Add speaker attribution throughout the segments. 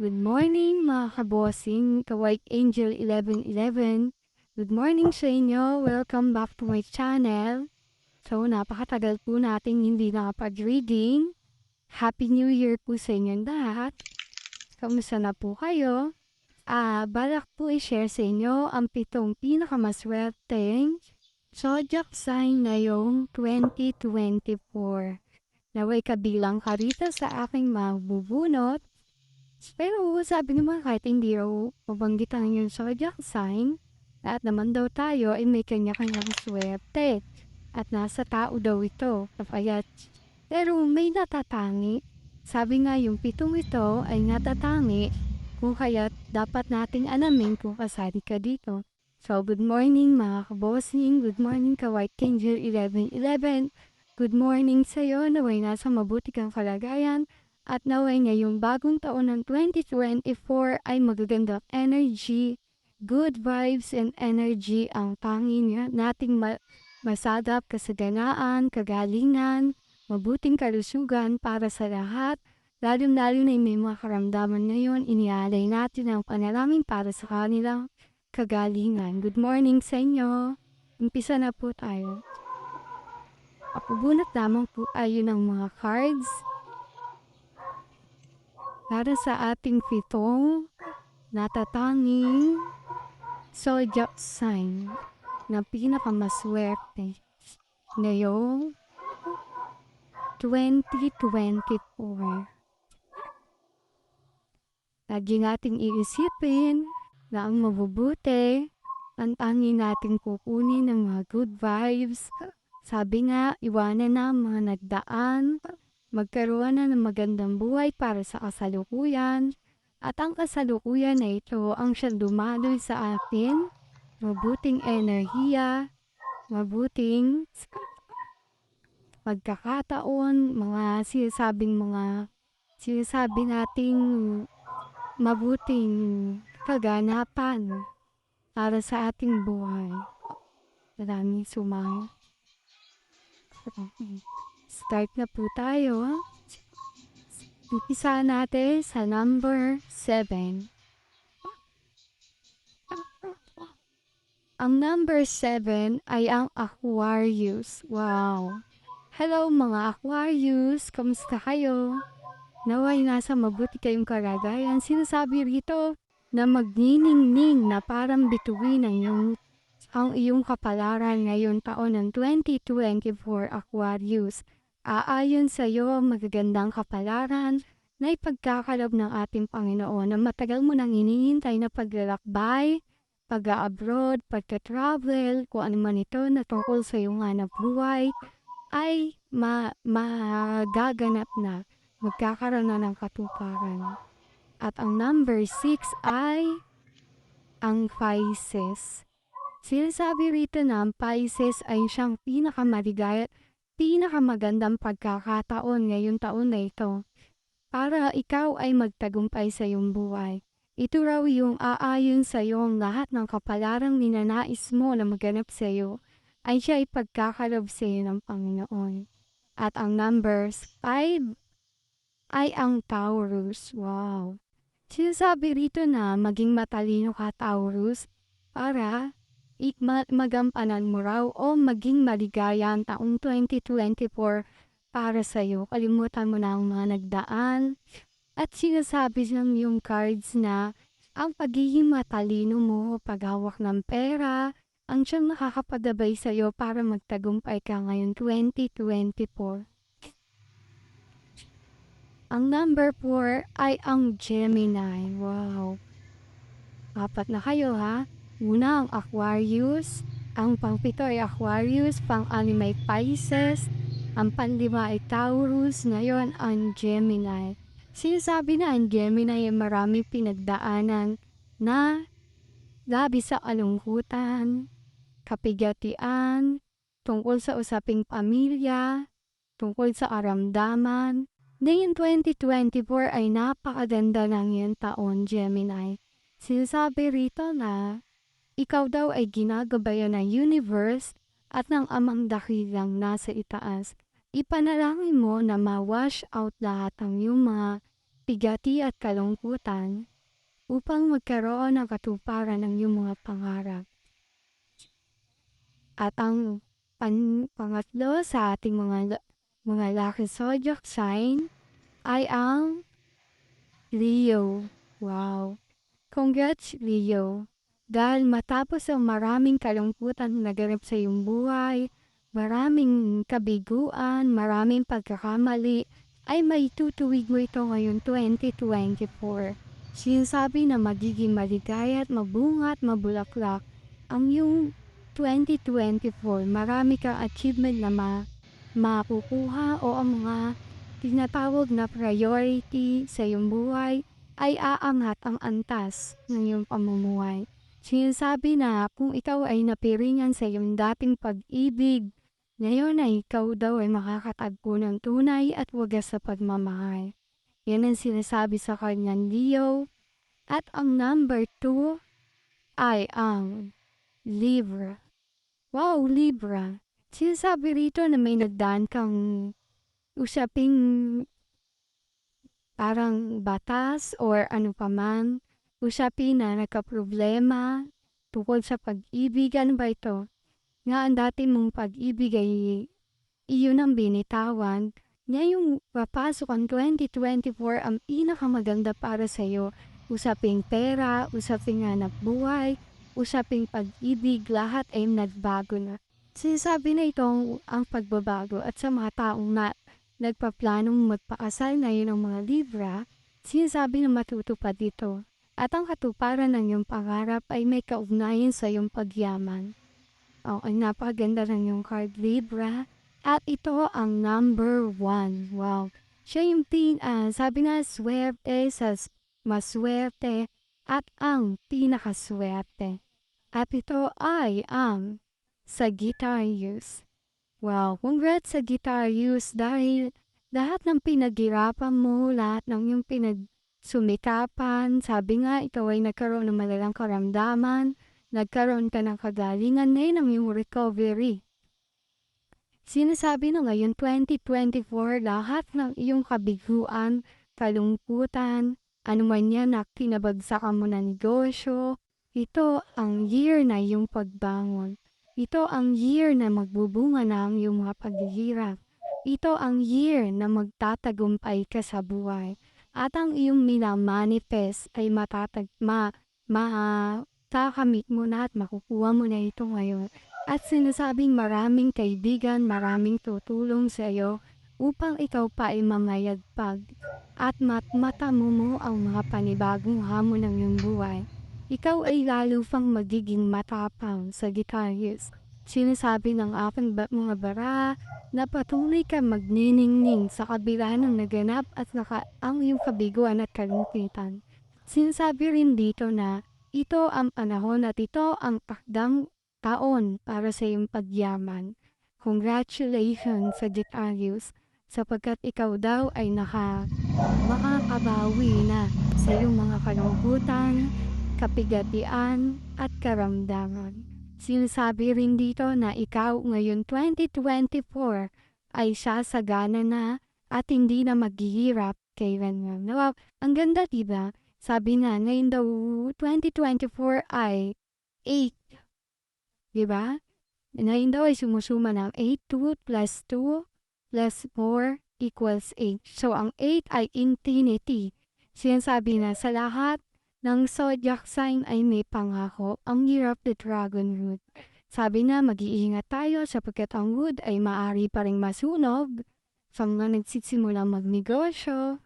Speaker 1: Good morning mga kabossing, Kawike Angel 1111. Good morning sa inyo. Welcome back to my channel. So, napakatagal po nating hindi nakapag-reading. Happy New Year po sa inyong lahat. Kamusta na po kayo? Balak po i-share sa inyo ang 7 pinakamaswerteng zodiac sign ngayong 2024. Naway kabilang ka rito sa aking mabubunot. Pero sabi naman kahit hindi raw mabanggit ang yung zodiac sign, lahat naman daw tayo ay may kanya-kanyang swerte. At nasa tao daw ito, kapayat. Pero may natatangi. Sabi nga yung 7 ito ay natatangi, kung kaya't dapat nating alamin kung kasali ka dito. So, good morning mga kabossing, good morning ka White Angel 1111. Good morning sa'yo, naway nasa mabuti kang kalagayan. At naway ngayong bagong taon ng 2024 ay magagandang energy, good vibes and energy ang tanging nating masadap, kasaganaan, kagalingan, mabuting kalusugan para sa lahat. Lalo-lalo na may mga karamdaman ngayon, inialay natin ang panalangin para sa kanilang kagalingan. Good morning sa inyo. Umpisa na po tayo. Pabunot lamang po tayo ng mga cards para sa ating 7 natatanging zodiac sign na pinakamaswerte ngayong 2024. Lagi nating iisipin na ang mabubuti, ang tanging nating kukunin ng mga good vibes. Sabi nga, iwanan na ang mga nagdaan, magkaroon na ng magandang buhay para sa kasalukuyan, at ang kasalukuyan na ito ang siyang dumaloy sa atin, mabuting enerhiya, mabuting pagkakataon, sinasabi nating mabuting kaganapan para sa ating buhay. Maraming sumayo. Start na po tayo. Umpisa natin sa number 7. Ang number 7 ay ang Aquarius. Wow! Hello mga Aquarius! Kamusta kayo? Naway nasa mabuti kayong kalagayan. Sinasabi rito na magniningning na parang bituin ang iyong kapalaran ngayong taon ng 2024 Aquarius. Aayon sa iyo magagandang kapalaran na ipagkakalob ng ating Panginoon na matagal mo nang hinihintay na paglalakbay, pag-abroad, pagka-travel, kung ano man ito na tungkol sa iyong hanap buhay, ay magaganap na, magkakaroon na ng katuparan. At ang number 6 ay ang Pisces. Sinasabi rito na ang Pisces ay siyang pinakamaligaya at pinakamagandang pagkakataon ngayong taon na ito para ikaw ay magtagumpay sa iyong buhay. Ito raw yung aayon sa iyong lahat ng kapalarang ninanais mo na maganap sa iyo ay siya ipagkakalob sa iyo ng Panginoon. At ang numbers 5 ay ang Taurus. Wow! Sinasabi rito na maging matalino ka Taurus para magampanan mo raw o maging maligaya ang taong 2024 para sa iyo. Kalimutan mo na ang mga nagdaan. At sinasabi ng yung cards na ang pagiging matalino mo, paghawak ng pera, ang siyang nakakapadabay sa iyo para magtagumpay ka ngayon 2024. Ang number 4 ay ang Gemini. Wow! 4 na kayo ha. Una ang Aquarius, ang pang-7 ay Aquarius, pang-6 ay Pisces, ang pang-5 ay Taurus, ngayon ang Gemini. Sinasabi na ang Gemini ay maraming pinagdaanan na labi sa kalungkutan, kapigatian, tungkol sa usaping pamilya, tungkol sa karamdaman. Ngayong 2024 ay napakaganda ng iyong taon, Gemini. Sinasabi rito na ikaw daw ay ginagabayan ng universe at ng amang dakilang nasa itaas. Ipanalangin mo na ma-wash out lahat ng iyong mga bigati at kalungkutan upang magkaroon ng katuparan ng iyong mga pangarap. At ang pangatlo sa ating mga lucky zodiac sign ay ang Leo. Wow! Congrats, Leo! Dahil matapos ang maraming kalungkutan na naganap sa iyong buhay, maraming kabiguan, maraming pagkakamali, ay maitutuwid mo ito ngayon 2024. Sinasabi na magiging maligaya at mabunga at mabulaklak ang iyong 2024. Marami kang achievement na makukuha o ang mga tinatawag na priority sa iyong buhay ay aangat ang antas ng iyong pamumuhay. Sinasabi na kung ikaw ay napiringan sa iyong dating pag-ibig, ngayon ay ikaw daw ay makakatagpo ng tunay at wagas sa pagmamahal. Yan ang sinasabi sa kanyang Leo. At ang number 2 ay ang Libra. Wow, Libra! Sinasabi rito na may nagdaan kang usaping parang batas or ano paman, usapin na nagkaproblema tungkol sa pag-ibig. Ano ba ito? Nga ang dati mong pag-ibig ay iyon ang binitawan. Ngayong papasok ang 2024, ang pinakamaganda para sa iyo. Usaping pera, usaping hanap buhay, usaping pag-ibig, lahat ay nagbago na. Sinasabi na itong ang pagbabago at sa mga taong nagpaplanong magpakasal na yun ang mga Libra, sinasabi na matutupad ito. At ang katuparan ng iyong pangarap ay may kaugnayan sa iyong pagyaman. Ang napakaganda ng iyong card, Libra. At ito ang number 1. Wow. Siya yung sabi nga, swerte sa maswerte at ang pinakaswerte. At ito ay ang Sagittarius. Wow, congrats Sagittarius dahil lahat ng pinaghirapan mo, lahat ng iyong sumikapan, sabi nga ikaw ay nagkaroon ng malalang karamdaman, nagkaroon ka ng kagalingan, ngayon ang iyong recovery. Sinasabi na ngayon 2024, lahat ng iyong kabiguan, kalungkutan, anuman yan na kinabagsakan mo na negosyo, ito ang year na iyong pagbangon. Ito ang year na magbubunga na ang iyong mga paghihirap. Ito ang year na magtatagumpay ka sa buhay. At ang iyong minamanifest ay matakamit mo na at makukuha mo na ito ngayon. At sinasabing maraming kaibigan, maraming tutulong sa iyo upang ikaw pa ay mamayagpag. At matamo mo ang mga panibagong hamon ng iyong buhay. Ikaw ay lalo pang magiging matapang, Sagittarius. Sinasabi ng aking mga bara na patuloy ka magniningning sa kabila ng naganap at ang iyong kabiguan at kalungkutan. Sinasabi rin dito na ito ang panahon at ito ang takdang taon para sa iyong pagyaman. Congratulations, Sagittarius, sapagkat ikaw daw ay makakabawi na sa iyong mga kalungkutan, kapigatian at karamdaman. Sinasabi rin dito na ikaw ngayon 2024 ay sasagana na at hindi na maghihirap kailanman. Wow, ang ganda diba? Sabi nga ngayon daw 2024 ay 8. Diba? Ngayon daw ay sumusuma ng 8, 2 plus 2 plus 4 equals 8. So ang 8 ay infinity. Sinasabi na sa lahat ng zodiac sign ay may pangako ang year of the dragon root. Sabi na mag-iingat tayo sapagkat ang wood ay maaari pa ring masunog sa mga nagsisimulang magnegosyo,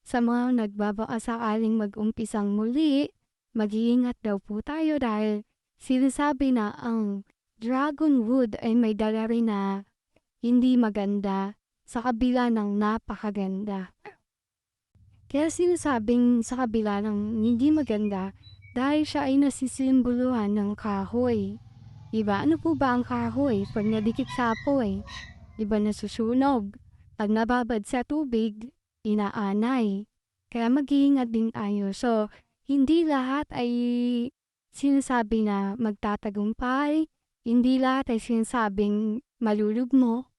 Speaker 1: sa mga nagbabaka sakaling mag-umpisang muli, mag-iingat daw po tayo dahil sinasabi na ang dragon wood ay may dala rin na hindi maganda sa kabila ng napakaganda. Kaya sinasabing sa kabila ng hindi maganda dahil siya ay nasisimboluhan ng kahoy. Diba? Ano po ba ang kahoy? Pag nadikit sa apoy, diba nasusunog? Pag nababad sa tubig, inaanay. Kaya mag-iingat din tayo. So, hindi lahat ay sinasabi na magtatagumpay, hindi lahat ay sinasabing malulugmo,